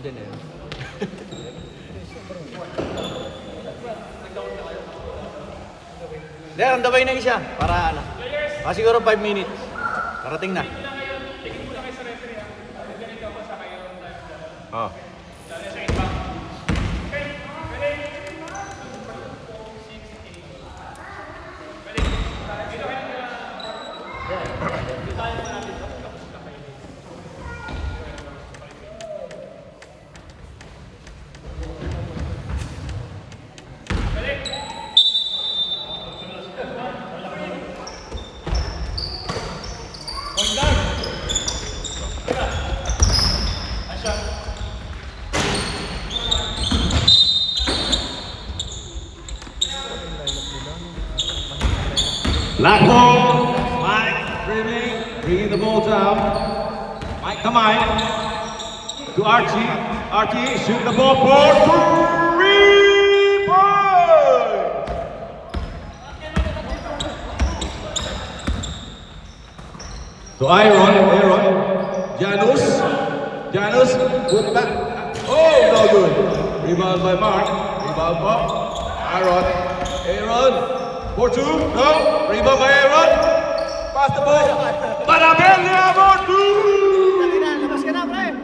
din eh. There, on the way na isa. Para ano. Siguro 5 minutes. Parating na. Oh. Black ball, Mike dribbling, bringing the ball down. Mike to Mike, to Archie. Archie shoot the ball for 3 points. To Aaron, Janus, put back. Oh, no good. Rebound by Mark, rebound by Aaron. 4-2, no, rebound by Aaron. Pass the ball. Barabella, 4-2. Labas ka na, pre.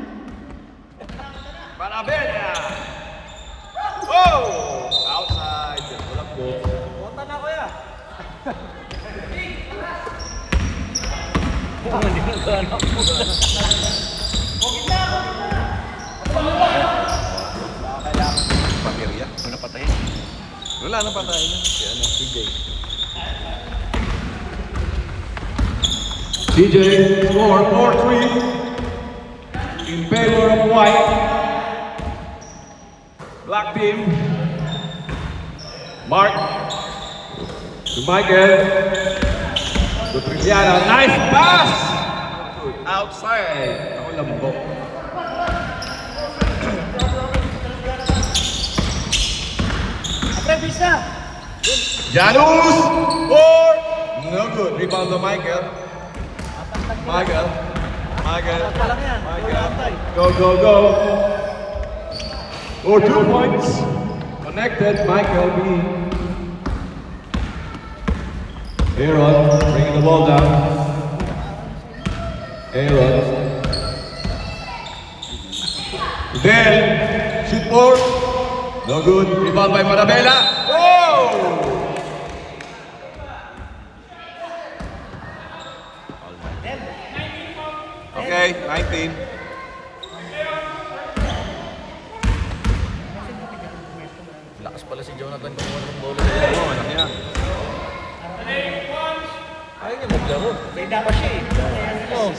Barabella. Oh, outside. Walang ball. Punta na, kuya. Hindi na gano'n. Pamirya, ano patayin? Wala na patayin na. Si ano, CJ. CJ score 4-3 in favor of white. Black team. Mark to Michael. To Triviana. Nice pass! Outside. Ako lambok. Pre, bisa. Janus! 4! No good. Rebound to Michael. Michael. Palang yan. Go. For 2 points. Connected, Michael B. Aaron bringing the ball down. Aaron. Then, shoot 4. No good. Rebound by Marabella. Oh! Okay, 19. Lakas pala si Jonathan kumuha ng bola. Oo, anak niya. Ayaw niya maglaro. Pwede pa siya eh. Oh.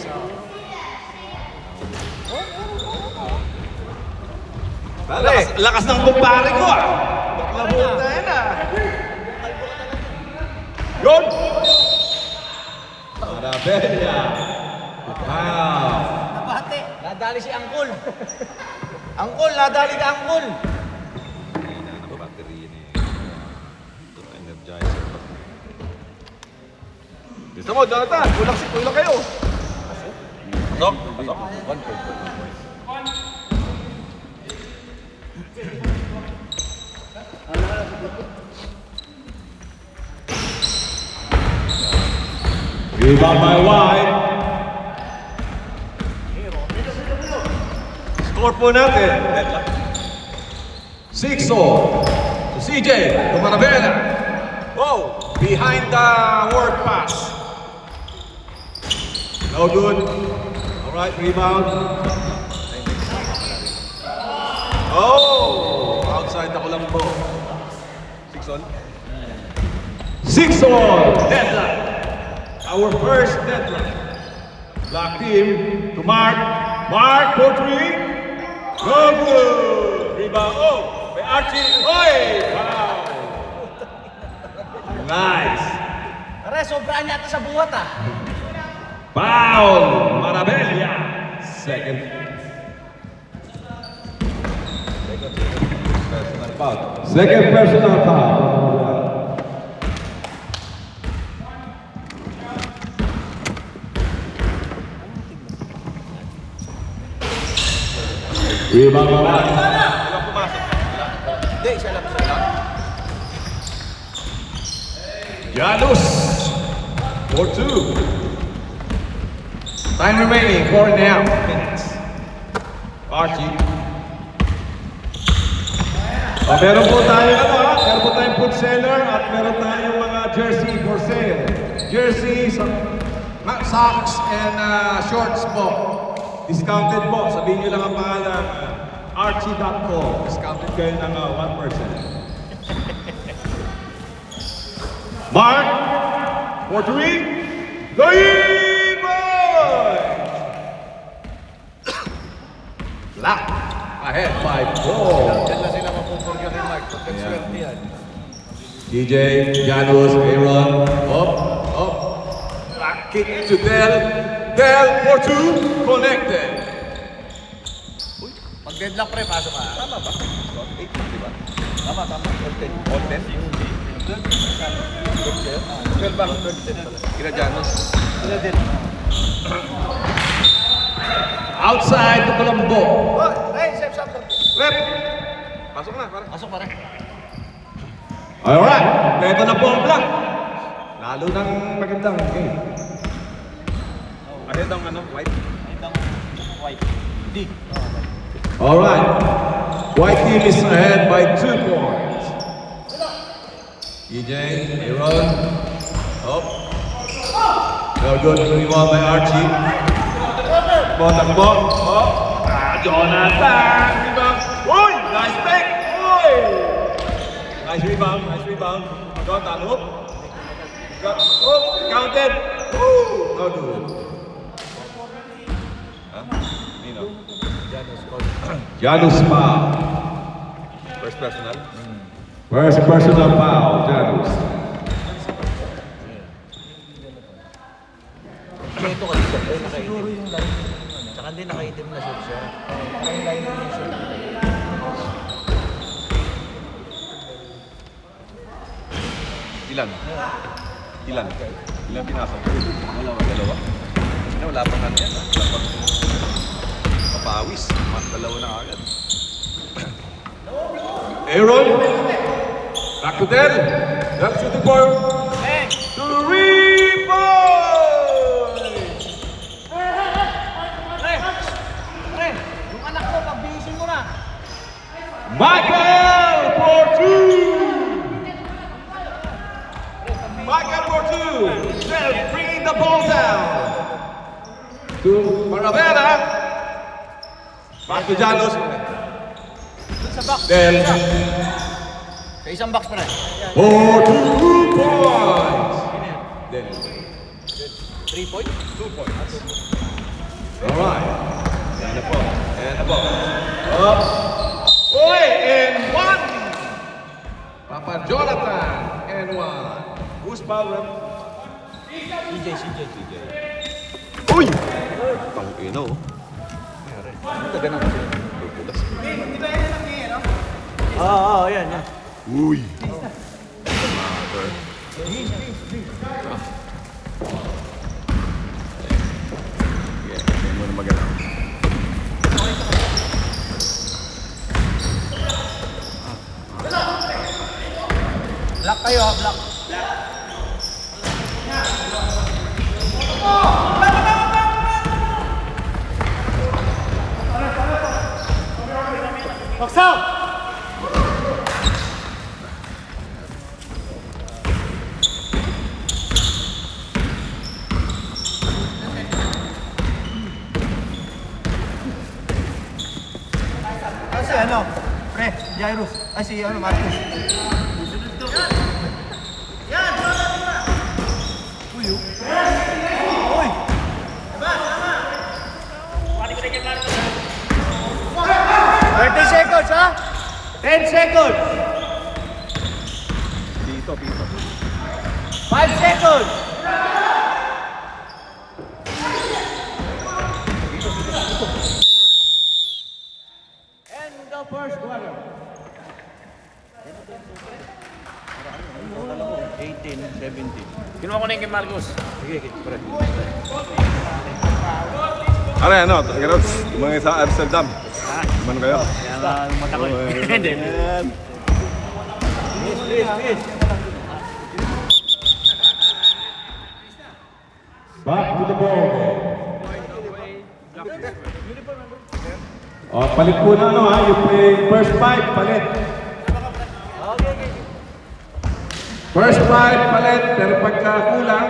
Lakas ng kumpare ko ah. Labo na yan ah. Yun! Marabella. Wow. Nabate. Nadali si Angkol. Angkol, nadali ka Angkol. Battery ni Energizer. Gusto mo, Jonathan? Kulang kayo. Pasok. One point. Rebound by White. Score po natin. 6-0 to CJ, to Marabella. Oh, behind the work pass. No good. All right, rebound. Oh, outside the Colombo. 6-on. 6-on. Deadline. Our first deadline. Black team to Mark. Mark for 3. No good. Rebound. Oh, by Archie. Oy! Wow. Nice. Pare, sobraan yata sa buhat ah. Foul. Marabella. Second. Personal foul. Second personal foul. Rebound naman. Walang pumasok. Hindi, siya lang, siya lang. Janus for 2. Time remaining, 4.5 minutes. Archie. Meron po tayong meron po tayong food seller at meron tayong mga jersey for sale. Jerseys, socks, and shorts po. Discounted po. Sabihin nyo lang ang pangalan. Archie.com. Discounted kayo ng 1%. Mark, for 3, the boy! Black, ahead by 4. Diyan na sila mapupurga kay Mark. Pagka-swerte yan. DJ, Janus, Aaron, up. Back kick to Del. Del for 2, connected. Mag-deadlock pre, pasok ka. Tama ba? 8, di ba? Tama. 10. 12 ba? 12. Kila Janus. Kila din. Outside to Colombo. Oh, hey, Sep. Rep. Pasok na, pare. Pasok, pare. Alright, kompleto na po ang black. Lalo ng magandang game. Ahead ang white. Ahead ang white. D. Alright, white team is ahead by 2 points. EJ, Aaron, up. Well good, rebound by Archie. Takbo. Jonathan, rebound. Uy, nice pick. Uy. Nice rebound. Jonathan, hook. Counted. Woo, no good. Nino. Janus foul. First personal. First personal foul, Janus. Ito kasi siya. Siguro yung line. Tsaka hindi nakaitim na shoot siya. Yung line yung shoot. Ilan pinasok? Dalawa. Wala pang ano yan, ha? Wala pang papawis. Dalawa na agad. Aaron, back to Del. Del shooting for to the rebound. Pre, yung anak ko, pagbihisin mo na. Michael for 2. Del bringing the ball down to Maravena. Back to Janus. Sa box. Del Sa isang box, pre. for 2 points. Del. 3 points? 2 points. Alright. And the ball. Up. Uy, and 1. Papa Jonathan, and 1. Who's foul, Rep? CJ. Uy! Tangina, oh. Taga na kasi. Oo, yan. Uy! Hindi mo na magalaw. Black kayo, ha? Black. Box out! Si pre, Jairus. Ay, si Marcos. Uy, Uy! 30 seconds, ha? 10 seconds. Pito. 5 seconds. End the first quarter. 18, 17. Kinuha ko na yung kay Marcos. Sige, pre. Ano, ganun? Mga sa Amsterdam. Man kayo? Kaya nga mata ko. Hindi. Back to the ball. Oh, palit po na ano ha, you play first 5, palit. First 5, palit, pero pagka kulang,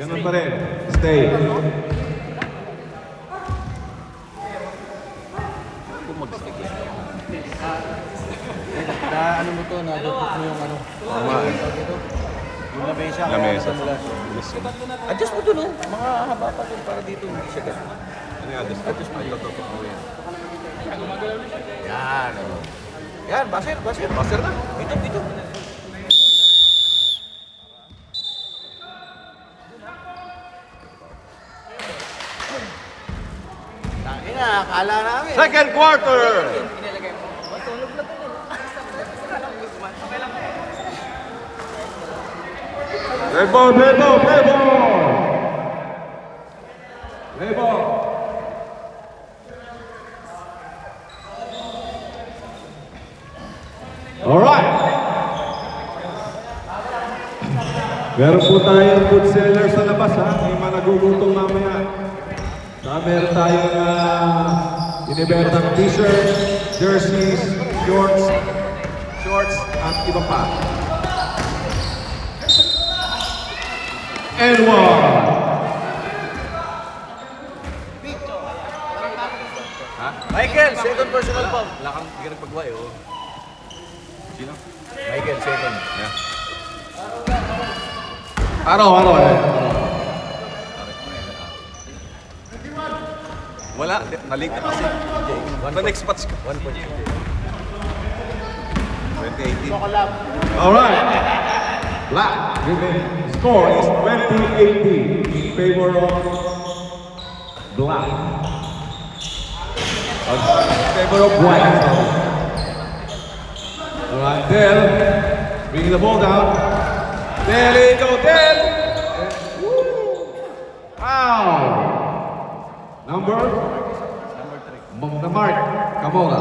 ganun pa rin, stay. Ano mo to, nadupot mo yung ano. Tama eh. Yung lamesa. Lamesa. Adjust mo dun, oh. Mga haba pa dun para dito, hindi siya ganun. Ano yung adjust mo? Tututok mo yan. Yan, oh. Yan, baser. Baser na. Dito. Tangina, akala namin. Second quarter! Play ball. Alright. Meron po tayong food seller sa labas ha. May mga nagugutom mamaya. Meron tayong inibentang t-shirt, jerseys, shorts, at iba pa. And one. Michael, second personal foul. Lakang hindi ka nagpagawa eh. Oh. Sino? Michael, second. Yeah. Araw eh. Wala, nalig na kasi. The next spots ka. 1 point. 2018. Alright. Black. The score is 20-18 in favor of Black. In favor of White. Alright, Del. Bringing the ball down. There you go, Del. Foul. Number 3. The mark. Kamola.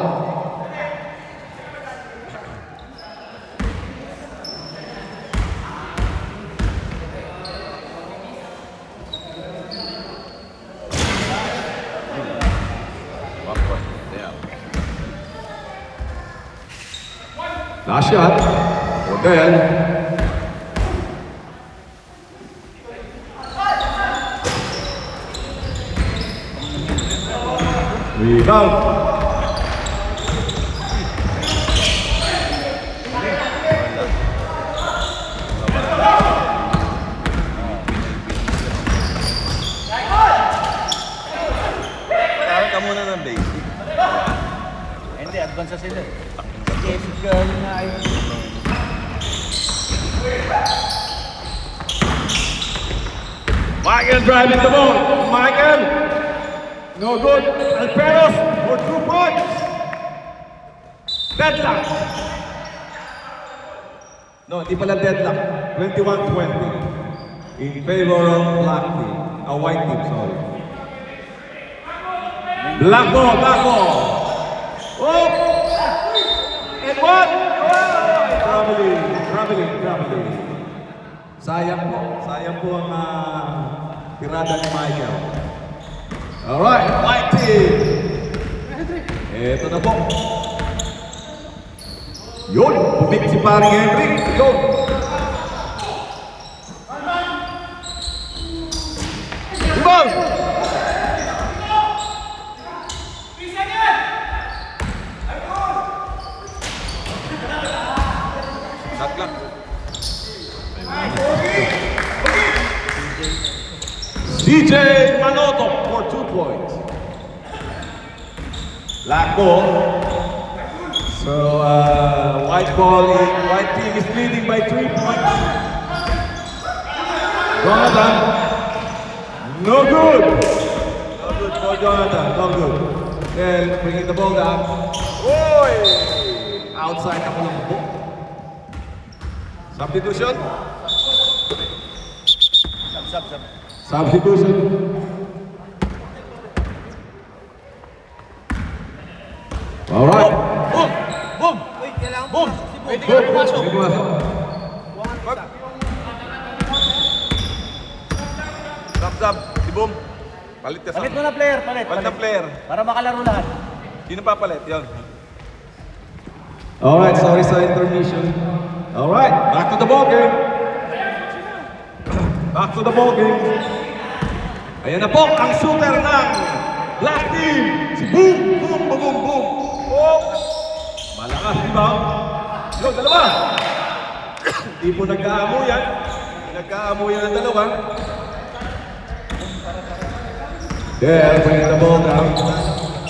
Last shot. Odell. Rebound. Parang ka muna ng basic. Hindi, advance na sila. Basic girl na ay. Michael driving the ball. Michael. No good. Alperos for 2 points. Deadlock. No, hindi pala deadlock. 21-20 in favor of black team. White team, sorry. Black ball. Oh! And what? Oh! Traveling. Sayang po ang tirada ni Michael. Alright, white team. Ito na po. Yun, pumik si paring Henry. Yun. Rebound. Shot lang. DJ Manoto for 2 points. Black ball. So, white team is leading by 3 points. Jonathan. No good. No good for Jonathan. No good. Then bringing the ball down. Oy! Outside ako ng ball. Substitution. Substitution. Zap, si Boom. Palit ka sa Palit mo na player, palit. Palit ng player. Para makalaro lahat. Sino papalit? Yun. Alright, sorry sa intermission. Alright, back to the ball game. Back to the ball game. Ayan na po ang shooter ng Black Team. Si Boom, Boom, Boom, Boom, Boom. Boom. Malakas, di ba? Yo, dalawa. Hindi po nagkaamuyan. Nagkaamuyan ang dalawa. There, bring the ball down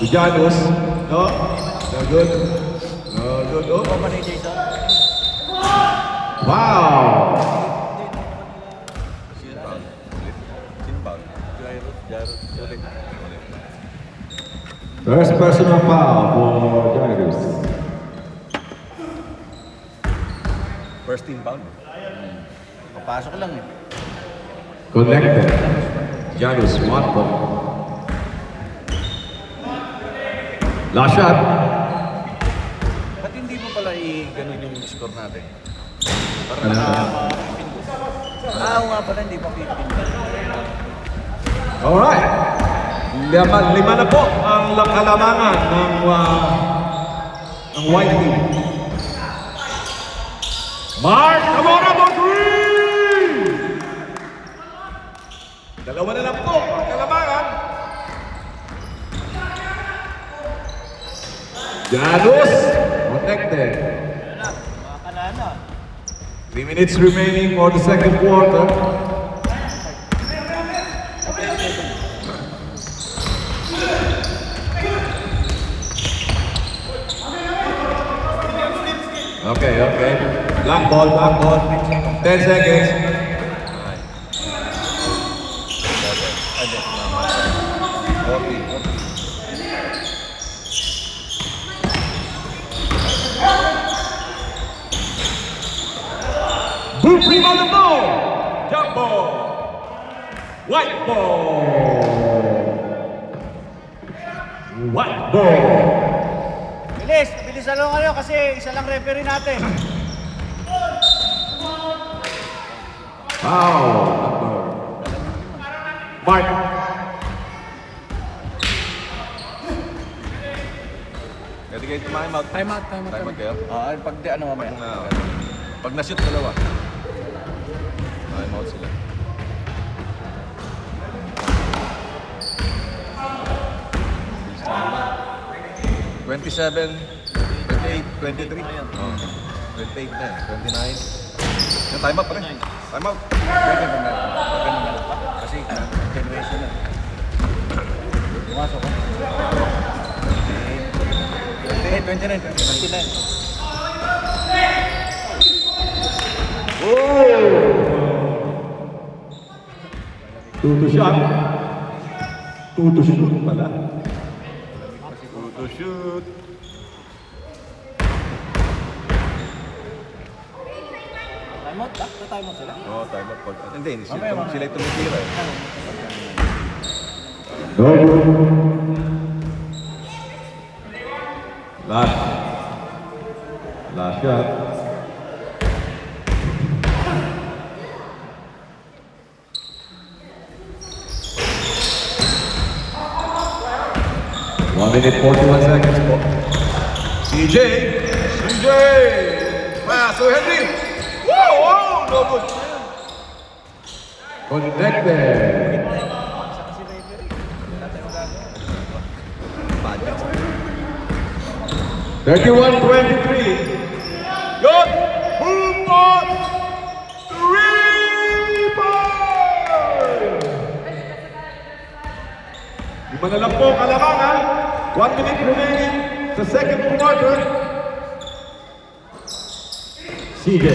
to Janus. No, no good. No good. Oh. Opa ni Jason. Wow. Sino ba? Jairo. Ulit. First personal foul for Janus. First team foul. Papasok lang eh. Connected. Janus, one ball. Last shot. Ba't hindi mo pala i-ganon yung score natin? Para Ano? Oo nga pala, hindi pa pipin. Alright. Lima na po ang kalamangan ng white team. Mark Camara for three! Dalawa na lang po ang kalamangan. Janus protected. Makalana. 3 minutes remaining for the second quarter. Okay. Black ball. 10 seconds. Boom, rebound the ball. Jump ball. White ball. White ball. Bilis na lang kayo kasi isa lang referee natin. Foul. Mark. Pwede kayo time out. Time out kayo. Pag di ano mamaya. Pag na-shoot dalawa. Time out sila. Bilis na naman. 27, 28, 23. Oh. 28 na eh. 29. Yung time out pa rin. Time out. Kasi generation na. Pumasok ko. 29. Tuto shot. Tuto shoot pala. To shoot. Time out? Time out sila? Oo, time out. Hindi, sila yung tumitira eh. No good. Last shot. One minute 41 seconds po. CJ! Pass to Henry. Wow, no good. Connected. 31-23. Good. Boom on. 3-point. Lima na lang po kalamangan. 1 minute remaining sa second quarter. CJ.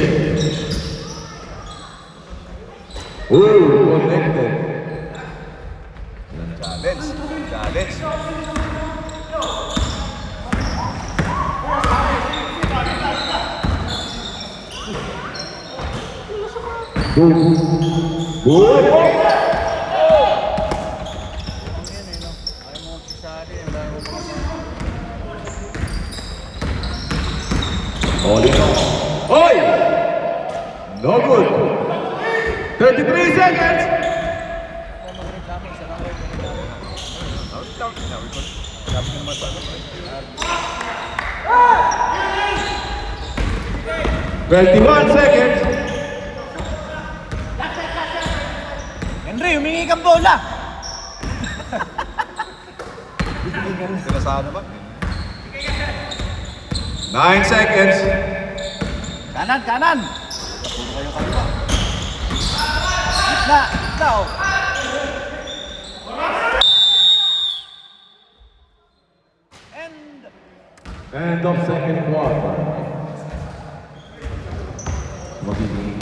Connected. Challenge. Boom. All in all. Hoy! No good. 33 seconds. Sabi ko naman sa ano, 21 seconds. Henry, humingi kang bola! Sinasana ba? 9 seconds. Kanan, kanan! Puro kayo kaliwa. Gitna, gitna oh. End of second quarter. Magiging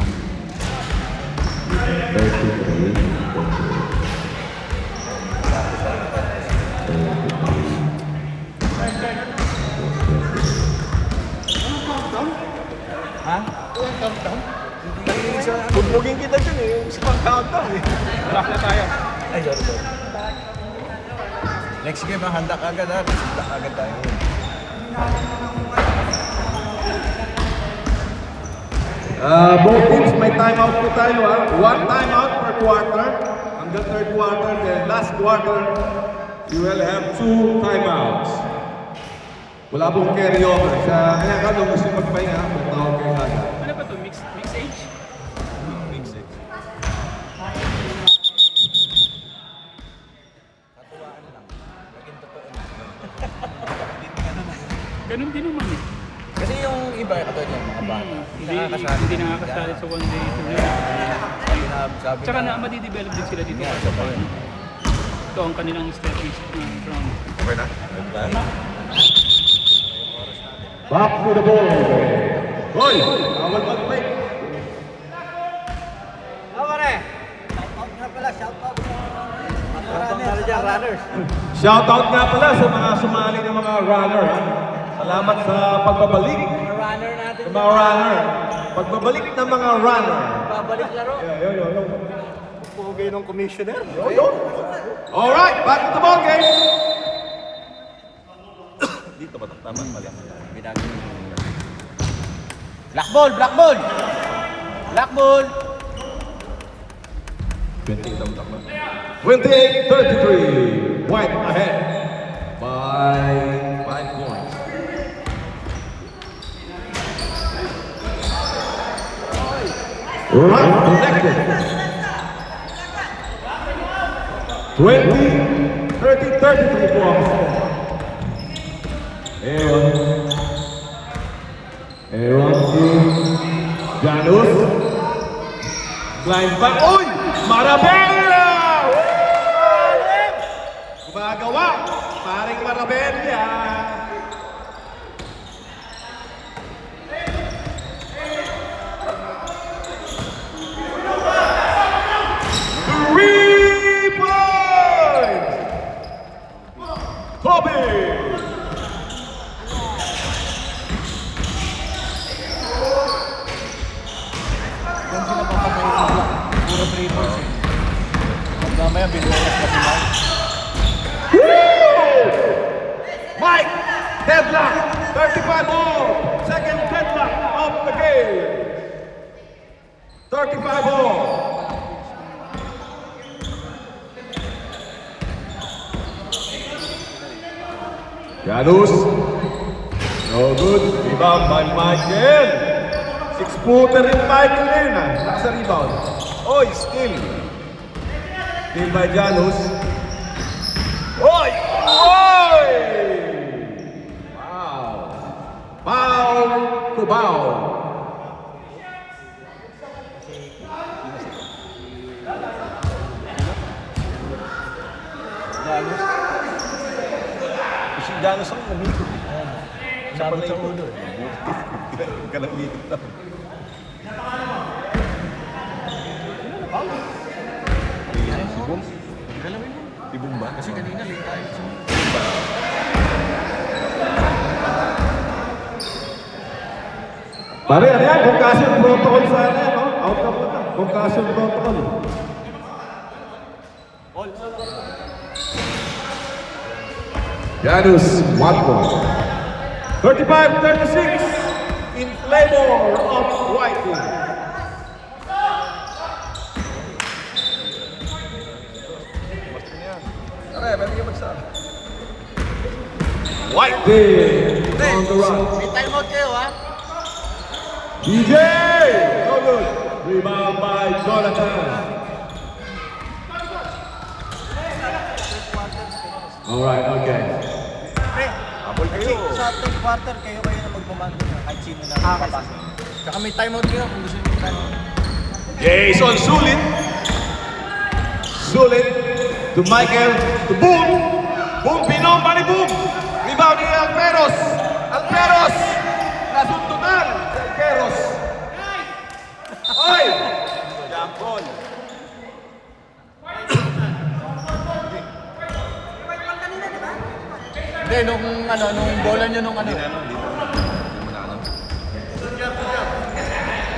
33. Ha? Bugbugin kita dyan eh, yung sa countdown eh. Lock na tayo. Ay, sorry. Next game, handa ka agad ha. Handa ka agad tayo. Both teams may timeout po tayo ha. One timeout per quarter. Hanggang third quarter, then last quarter, you will have 2 timeouts. Wala pong carry-over. Kaya ka nung gusto magpahinga, magtawag kayo agad. Ano ba ito? Mix age? Mix it. Ganun din naman eh. Kasi yung iba, katulad yung mga bata, Hindi nakakasali sa one day tournament. sabi Tsaka na madidevelop din sila dito sa paano. Ito ang kanilang stepping ground. Okay na? Back to the ball. Hoy! Awal mag-break. Shoutout nga pala, shoutout. Runners. Shoutout nga pala sa mga sumali ng mga runner. Ha? Salamat sa pagbabalik. Runner natin. Sa mga runner. Pagbabalik ng mga runner. Babalik laro. Yo. Pugay ng commissioner. Alright, back to the ball game. Dito ba? Tama, mali. Black ball, black ball! Black ball! 28-33. White ahead by 5 points. Right connected. 20-33 po ang score. Aaron to Janus. Blind back. Uy! Marabella! Gumagawa! Paring Marabella! Three points! Kobe! Puro 3 balls eh. Mamaya binulas na si Mike. Mike! Deadlock! 35 all! Second deadlock of the game! 35 all! Janus. No good. Rebound by Michael. 6-footer rin Michael rin ah. Nasa rebound. Oy, steal. Steal by Janus. Oy! Oy! Wow. Foul to foul. Si Janus ang namikot. Sabot sa ulo eh. Ka namikot na. Si Boom. Si Boom ba? Kasi kanina late tayo. Pare, ano yan? Concussion protocol sa ano yan, no? Out na po na. Concussion protocol. Janus, 1 point. 35-36 in flavor of White Team. Pare, pwede ka mag-stop. White team on the run. May timeout kayo, ha? DJ! No good. Rebound by Jonathan. Alright, okay. Pre, Habol kayo. sa third quarter, kayo na magmamando na kahit sino na papasok. Tsaka may timeout kayo kung gusto nyo tayo. Jason Sulit. Sulit to Michael. To Boom. Boom, pinomba ni Boom. Rebound ni Alperos. Alperos. Nasuntutan. Alperos. Oy! Jump ball. Hindi, nung bola nyo nung ano.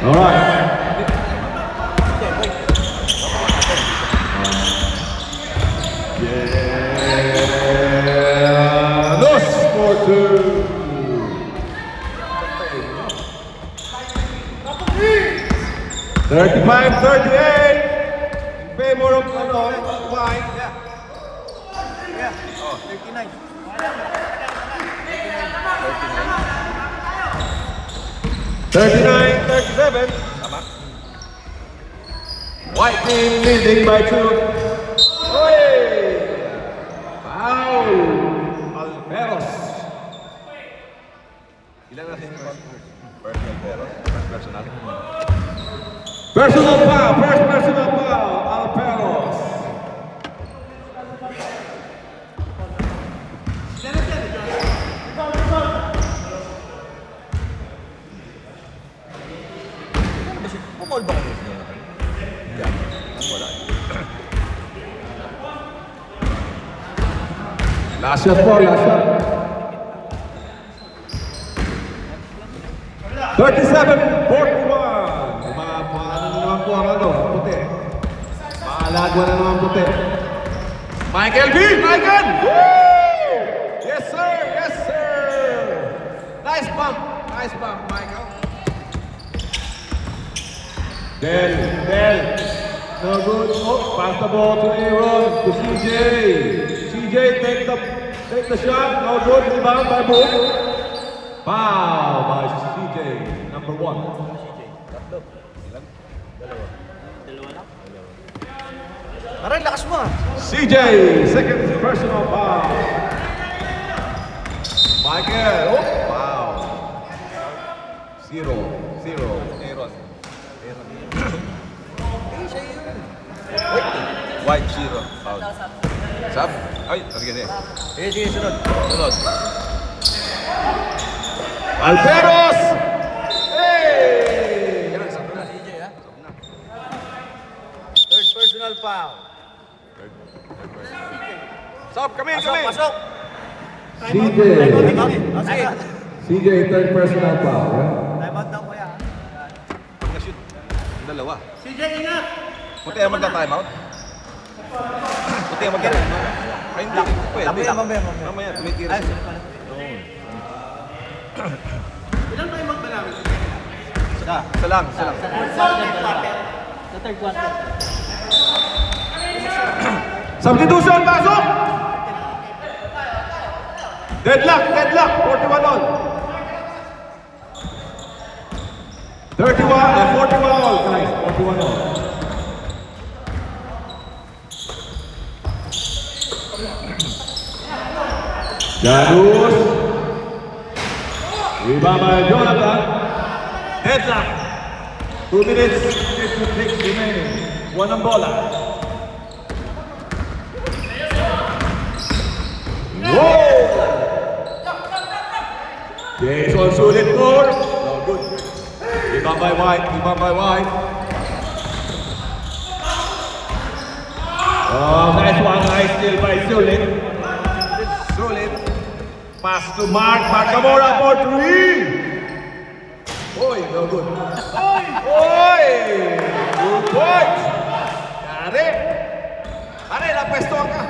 Alright. Janos for two. 35-38 in favor of White. Yeah. Oh, 39. 39-37. White team leading by two. Oy! Foul! Alperos. Ilan natin yung personal pero? Personal. Personal foul, first personal foul, Alperos. Pumol ba kayo? Wala. Last shot po, last shot. 37-41. Paano na naman po ang ano, puti. Maalagwa na naman puti. Michael B! Michael! Woo! Yes sir! Yes sir! Nice bump! Nice bump, Michael. Del. No good. Oh, pass the ball to Aaron, to CJ. CJ, take the shot. No good. Rebound by Boom. Foul by CJ, number 1. Aray, lakas mo ah. CJ, second personal foul. Michael, oh, wow. Zero. Aaron. White zero. Foul. Sab? Ay, sige. Sige, sunod. Sunod. Alperos! Hey! CJ, ha? Third personal foul. Sab, kami. Pasok! CJ. Oh, sige. CJ, third personal foul. Yeah? Timeout lang kuya. Pag na-shoot, dalawa. CJ, ingat! Puti ang magka-timeout? Puti ang magka-timeout? Ay, hindi. Pwede. Mamaya. Mamaya, tumitira Ay, siya. Isa lang. Sa third quarter. Substitution, pasok! Deadlock, 41 all. 41 all, guys, 41 all. Janus. Rebound by Jonathan. Deadlock. 2 minutes, 56 remaining. One ang bola. Whoa! Jason Sulit more. No good. Rebound by White. Oh, nice one. Nice steal by Sulit. Pass to Mark Camora for 3. Oy, no good. Oy! Good point. Yari. Pare, napesto ka.